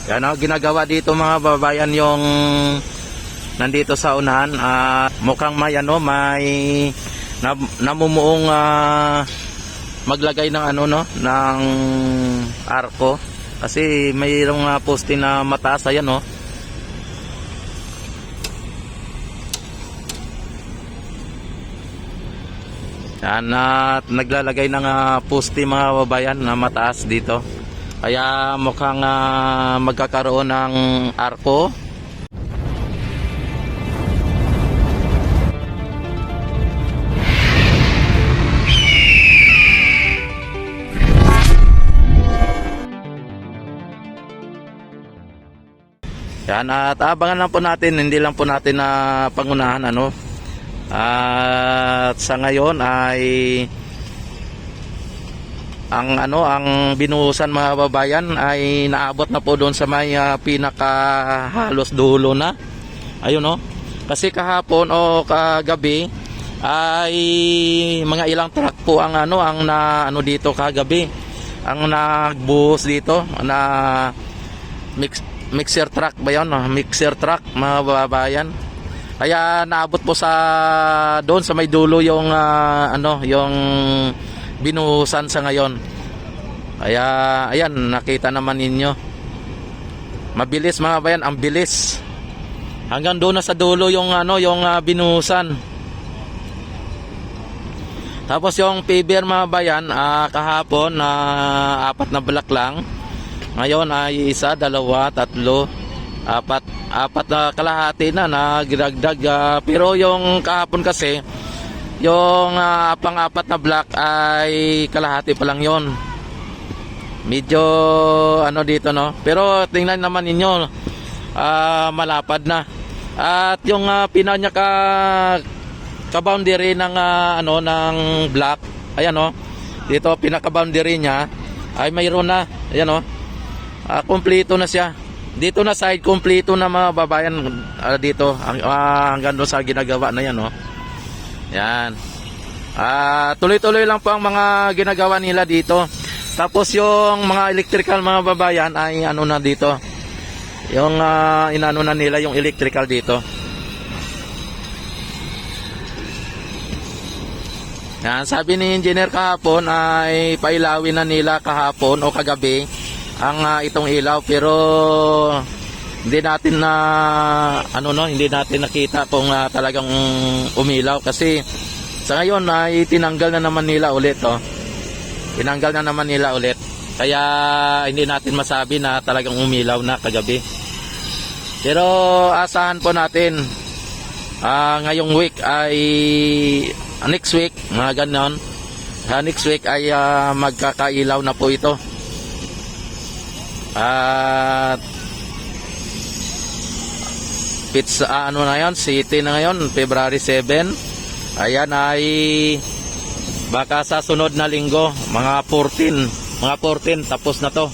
Yan o, ginagawa dito mga babayan yung nandito sa unahan. Mukhang may ano, may namumuong maglagay ng ano no, ng arko. Kasi mayroong poste na mataas, ayan o. Yan, naglalagay ng poste mga babayan na mataas dito. Kaya mukhang magkakaroon ng arko. Yan, at abangan lang po natin, hindi lang po natin na pangunahan ano. At sa ngayon ay ang binuhusan mga babayan ay naabot na po doon sa may pinaka halos dulo na. Ayun no. Kasi kahapon o kagabi ay mga ilang truck po ang dito kagabi. Ang nagbuhos dito na mixer truck ba 'yon? Mixer truck mga babayan. Kaya naabot po sa doon sa may dulo yung yung binuhusan sa ngayon. Kaya ayan, nakita naman ninyo. Mabilis mga bayan, ang bilis. Hanggang doon na sa dulo yung binuhusan. Tapos yung paver mga bayan, kahapon 4 na block lang. Ngayon ay 1, 2, 3, 4 na kalahati na nagdagdag. Pero yung kahapon kasi yung pang-4 na block ay kalahati pa lang yon. Medyo dito no. Pero tingnan naman ninyo, malapad na. At yung pinanya ka-boundary ng ng block, ayan no. Dito pinaka-boundary niya ay mayroon na, ayan no. Kumpleto na siya. Dito na side kumpleto na mga babayan dito hanggang doon sa ginagawa na yan no. Yan. Tuloy-tuloy lang po ang mga ginagawa nila dito. Tapos yung mga electrical mga babayan ay na dito. Yung inano na nila yung electrical dito. Yan, sabi ni engineer kahapon ay pailawin na nila kahapon o kagabi ang itong ilaw, pero hindi natin hindi natin nakita kung talagang umilaw kasi sa ngayon ay tinanggal na naman nila ulit Tinanggal na naman nila ulit. Kaya hindi natin masabi na talagang umilaw na kagabi. Pero asahan po natin ngayong week ay next week, mga ganon. Next week ay magkakailaw na po ito. At pizza na yon, city na ngayon, February 7. Ayan ay baka sa sunod na linggo, mga 14 tapos na to.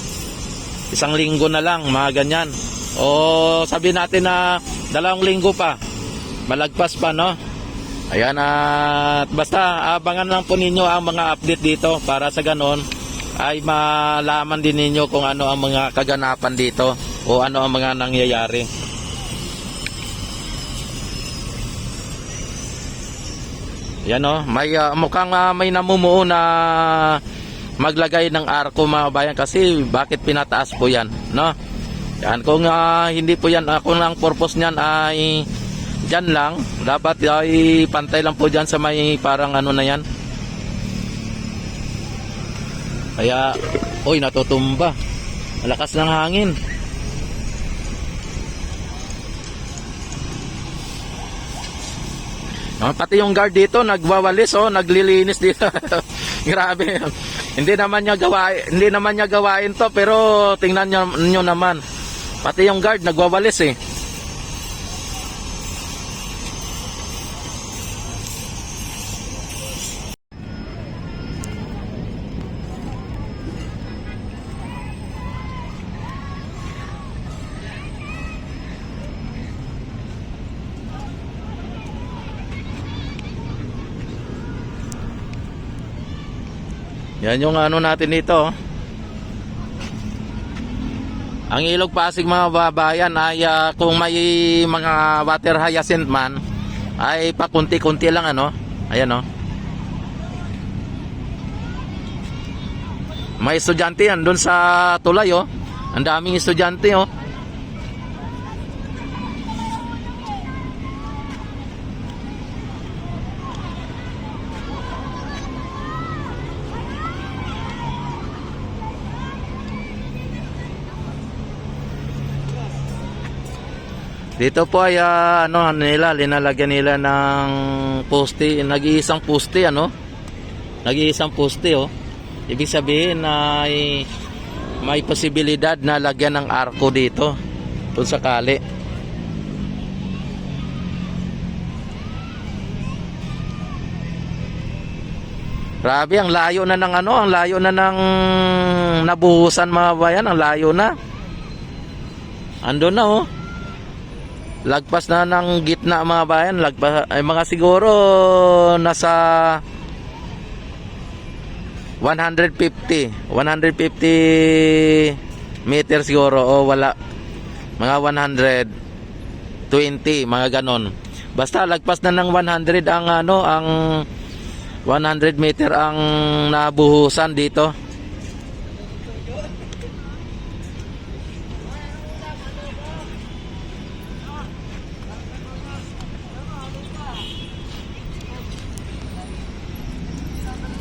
Isang linggo na lang, mga ganyan. O sabi natin na 2 linggo pa, malagpas pa no. Ayan, at basta abangan lang po ninyo ang mga update dito para sa ganon ay malaman din ninyo kung ano ang mga kaganapan dito o ano ang mga nangyayari. Yan may mukhang may namumuo na maglagay ng arko mga bayan kasi bakit pinataas po yan no? Yan, kung hindi po yan, kung ang purpose niyan ay dyan lang, dapat ay pantay lang po dyan sa may parang na yan. Kaya, natutumba. Malakas ng hangin. Pati yung guard dito, nagwawalis, naglilinis dito. Grabe. Hindi naman niya gawain to, pero tingnan niyo naman. Pati yung guard, nagwawalis eh. Yan yung natin dito. Ang Ilog Pasig mga babayan ay kung may mga water hyacinth man ay pakunti-kunti lang ano. Ayan oh. May estudyante yan doon sa tulay oh. Ang daming estudyante oh. Dito po ay ano nila, linalagyan nila ng poste, nag-iisang poste ano. Nag-iisang poste oh. Ibig sabihin na may posibilidad na lagyan ng arko dito kung sakali. Grabe, ang layo na ng ano, ang layo na ng nabuhusan mga bayan, ang layo na. Andun na oh. Lagpas na ng gitna mga bayan, lagpas ay mga siguro nasa 150 meter siguro o wala, mga 120 mga ganon. Basta lagpas na ng 100 ang ano, ang 100 meter ang nabuhusan dito.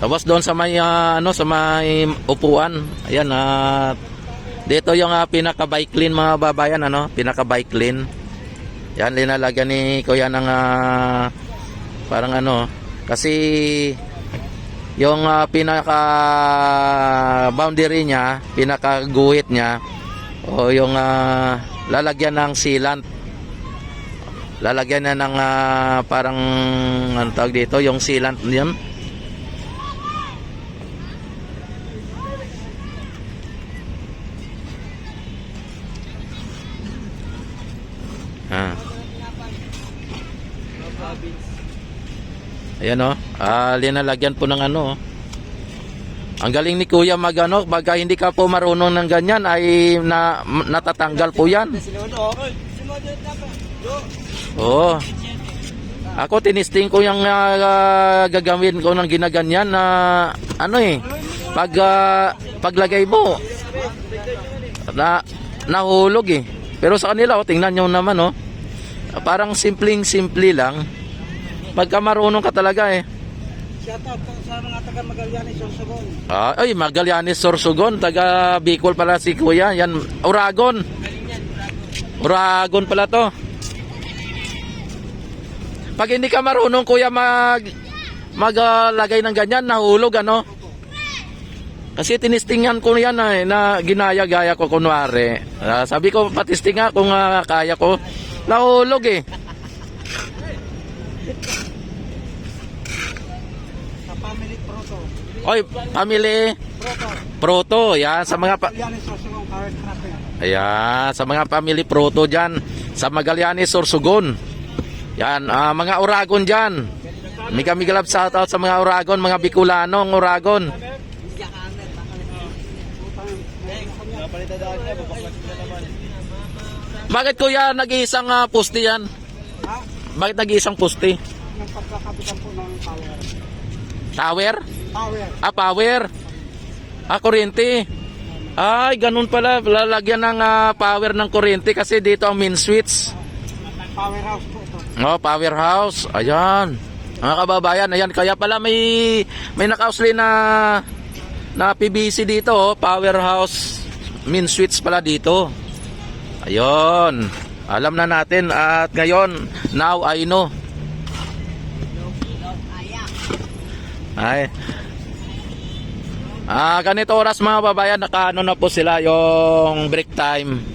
Tapos doon sa may ano, sa may upuan, ayan dito yung pinaka bike lane mga babayan ano, pinaka bike lane. Yan linalagyan ni Kuya ng parang ano, kasi yung pinaka boundary niya, pinaka guhit niya o yung lalagyan ng sealant. Lalagyan na ng parang ano tawag dito, yung sealant niyan. Ayan o, linalagyan po ng ano. Ang galing ni Kuya magano, baga hindi ka po marunong ng ganyan ay natatanggal po yan. Oo. Ako tinisting ko yung gagawin ko ng ginaganyan na ano paglagay mo nahulog eh. Pero sa kanila tingnan nyo naman parang simple lang. Pagka marunong ka talaga eh. Shoutout sa mga taga Magallanes, Sorsogon. Ay, Magallanes, Sorsogon. Taga Bicol pala si Kuya. Yan, Uragon. Uragon pala to. Pag hindi ka marunong Kuya maglagay ng ganyan, nahulog ano. Kasi tinistingan ko yan na ginaya-gaya ko kunwari. Sabi ko patisting nga kung kaya ko. Nahulog eh. Sa Family Proto. Oy, Family Proto. Yan, sa mga Magallanes, Sorsogon, Carrot Cracker. ayan, sa mga Family Proto dyan. Sa Magallanes, Sorsogon. Yan, mga Uragon dyan. Mega love shoutout sa mga Uragon, mga Bicolano, Uragon. Bakit Kuya nag-iisang poste yan? Ha? Bakit nag-iisang poste? Yung pagkakabitan po ng power. Tower? Power. Power. Kuryente. Ay, ganun pala. Lalagyan ng power ng kuryente kasi dito ang main switch. Powerhouse po ito. Powerhouse. Ayan. Mga kababayan, ayan. Kaya pala may nakausli na PVC dito. Powerhouse. Main switch pala dito. Ayun. Alam na natin at ngayon, now I know. Ay. Ganito oras mga babayan, nakaano na po sila yung break time.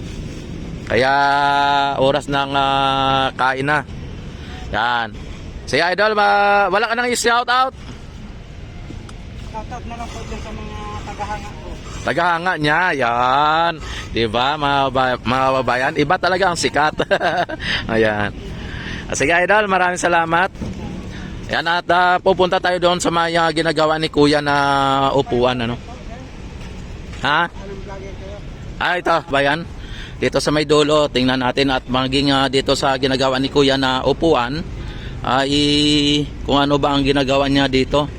Kaya oras ng kain na. Yan. Si Idol, wala ka nang i-shout out? Shoutout na lang po dyan sa mga tagahanga ko. Tagahanga niya, yan. Diba, mga babayan? Iba talaga ang sikat. Ayan. Sige, Idol, maraming salamat. Yan, at pupunta tayo doon sa mga ginagawa ni Kuya na upuan, ano? Ha? Anong vlogger kayo? Ito, bayan. dito sa may dulo, tingnan natin at maging dito sa ginagawa ni Kuya na upuan ay kung ano ba ang ginagawa niya dito.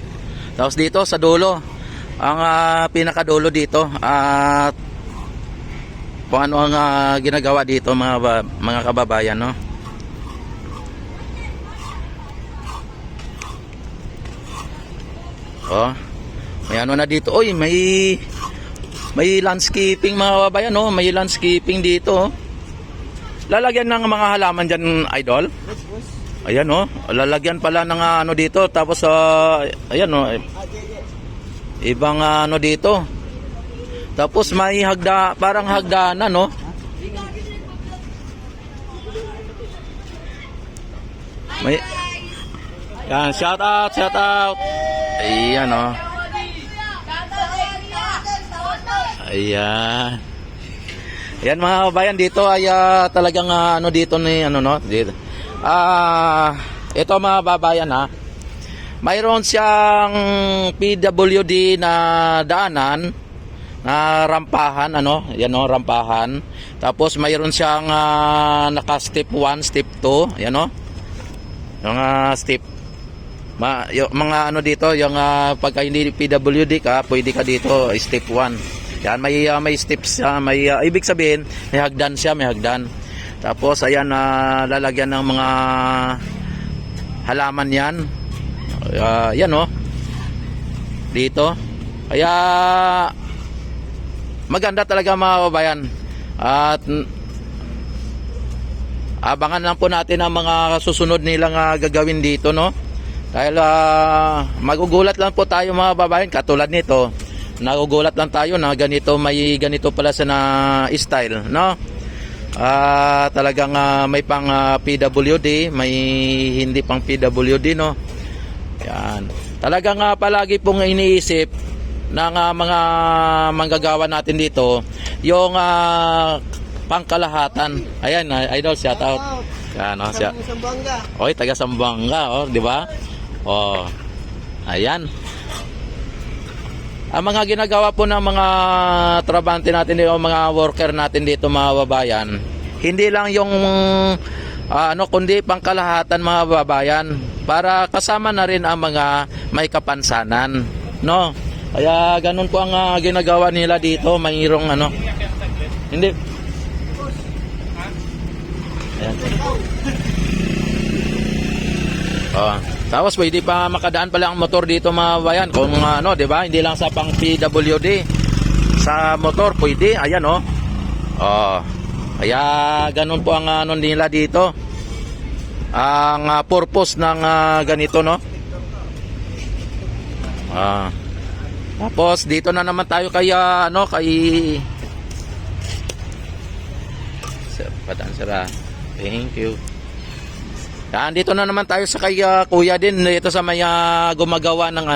Tapos dito sa dulo, ang pinakadulo dito at kung ano ang ginagawa dito mga kababayan, no? Oh, may ano na dito. Oy, may landscaping mga kababayan, no? May landscaping dito. Oh. Lalagyan ng mga halaman diyan, idol. Ayan, no? Lalagyan pala ng ano dito. Tapos ayan, no? Ibang ano dito. Tapos may parang hagdanan, no? May yan, shout out. Ayan, oh. Ayan. Ayan mga kabayan, dito ay talagang ano dito ni ano, no? Dito. Ito mga kababayan, ha. Mayroon siyang PWD na daanan na rampahan, ano? Ayan, no, rampahan. Tapos mayroon siyang naka step 1, step 2, ayan, no? Yung step yung mga ano dito, yung pagka hindi PWD ka, pwede ka dito step 1. Yan, may steps, may ibig sabihin may hagdan siya, may hagdan. Tapos ayan, lalagyan ng mga halaman yan. Yan, oh. Dito. Kaya maganda talaga mga kababayan. At abangan lang po natin ang mga susunod nilang gagawin dito, no? Dahil magugulat lang po tayo mga babayan, katulad nito. Nagugulat lang tayo na may ganito pala sa na style, no? Talagang may pang PWD, may hindi pang PWD, no? Yan. Talagang palagi pong iniisip ng mga manggagawa natin dito yung pangkalahatan. Ayan, idol, shout out. Yan, oh, siya. Oy, taga Sambanga, oh, di ba? Oh. Ayan. Ang mga ginagawa po ng mga trabante natin dito, mga worker natin dito mga babayan, hindi lang yung kundi pangkalahatan mga babayan, para kasama na rin ang mga may kapansanan, no? Kaya ganun po ang ginagawa nila dito, mayroong ano. Hindi. Ayan. Oh, tapos pwede pa makadaan pala ang motor dito mga bayan kung ano, 'di ba? Hindi lang sa pang PWD. Sa motor pwede, ayan, oh. Oh. Kaya ganun po ang ano nila dito. Ang purpose ng ganito, no? Tapos dito na naman tayo kay padaan sira. Thank you. Yan, dito na naman tayo sa kay Kuya din dito sa may gumagawa ng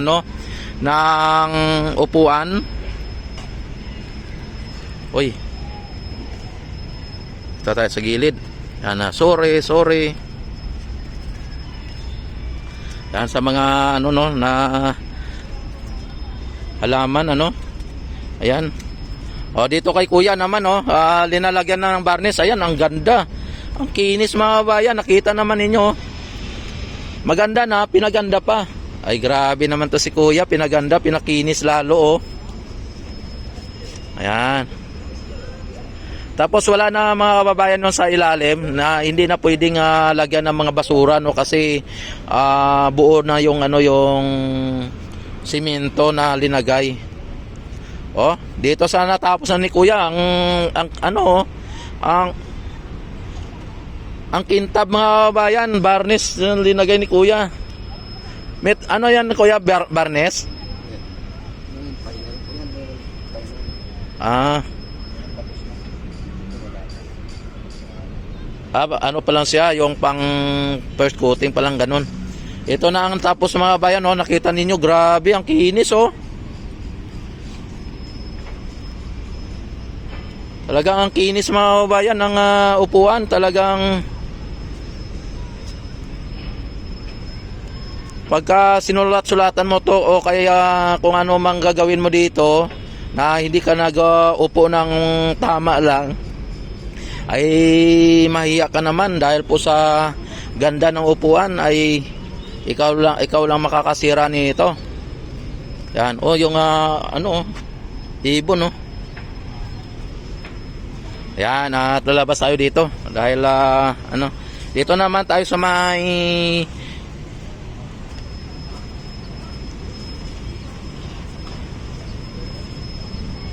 ng upuan. Uy. Ito tayo sa gilid. Yan, sorry. Yan sa mga na halaman, Ayan. O, dito kay Kuya naman, linalagyan na ng barnis. Ayan, ang ganda. Ang kinis mga bayan, nakita naman ninyo. Maganda na, pinaganda pa. Ay grabe naman to si Kuya, pinaganda, pinakinis lalo, oh. Ayan. Tapos wala na mga kababayan nun sa ilalim na hindi na pwedeng lagyan ng mga basura, no, kasi buo na yung yung simento na linagay. Oh, dito sana tapos na ni Kuya ang kintab mga bayan, barnes linagay ni Kuya. Yan Kuya, barnes? Ano pa lang siya, yung pang first coating pa lang ganun. Ito na ang tapos mga bayan, nakita ninyo, grabe ang kinis, oh. Talagang ang kinis mga bayan ng upuan, talagang pagka sinulat-sulatan mo to o kaya kung ano mang gagawin mo dito na hindi ka nag-upo ng tama lang, ay mahiya ka naman dahil po sa ganda ng upuan ay ikaw lang makakasira nito. Yan, yung ibon, Yan, at lalabas tayo dito dahil dito naman tayo sa may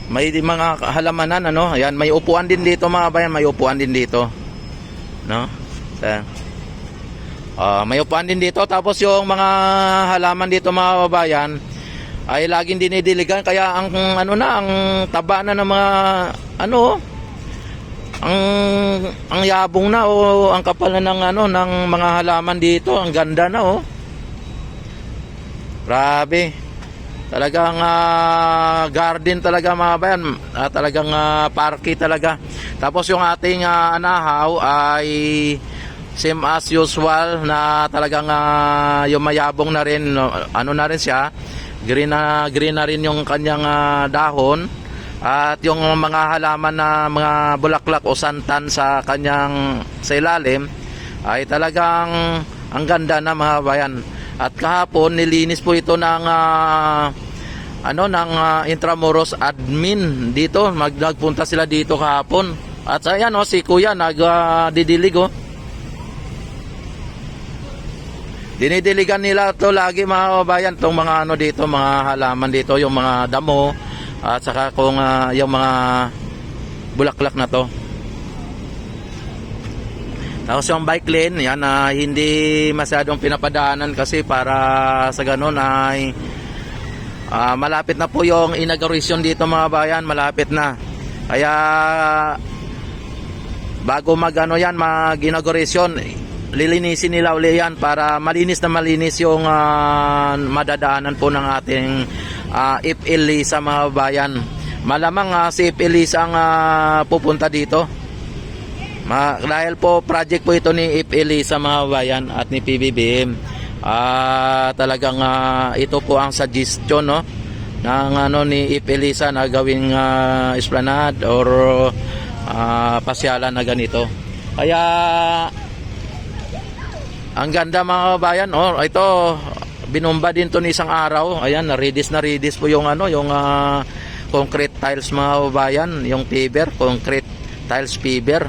mga halamanan, Ayan, may upuan din dito mga bayan, may upuan din dito. May upuan din dito, tapos yung mga halaman dito mga babayan ay laging dinidiligan, kaya ang ang taba na ng mga ang yabong na o ang kapal na ng mga halaman dito, ang ganda na Grabe. Talagang garden talaga mga bayan, talagang parky talaga. Tapos yung ating anahaw ay same as usual na talagang yung mayabong na rin, na rin siya, green na rin yung kanyang dahon, at yung mga halaman na mga bulaklak o santan sa kanyang sa ilalim ay talagang ang ganda na mga bayan. At kahapon nilinis po ito ng Intramuros admin dito. Nagpunta sila dito kahapon. At ayan si Kuya nagdidilig Dinidiligan nila to lagi mga kabayan, tong mga dito, mga halaman dito, yung mga damo at saka kung yung mga bulaklak na to. Tapos yung bike lane, yan hindi masyadong pinapadaanan kasi para sa ganun ay malapit na po yung inauguration dito mga bayan, malapit na. Kaya bago mag-inauguration, lilinisin nila uli yan para malinis yung madadaanan po ng ating If Elisa mga bayan. Malamang si If Elisa ang pupunta dito. Dahil po project po ito ni If Elisa mga bayan at ni PBBM. Talagang ito po ang suggestion ng ni If Elisa na gawing esplanade or pasyalan na ganito. Kaya ang ganda mga bayan, ito binomba din to ni isang araw. Ayan, na redis po yung yung concrete tiles mga bayan, yung paver, concrete tiles paver.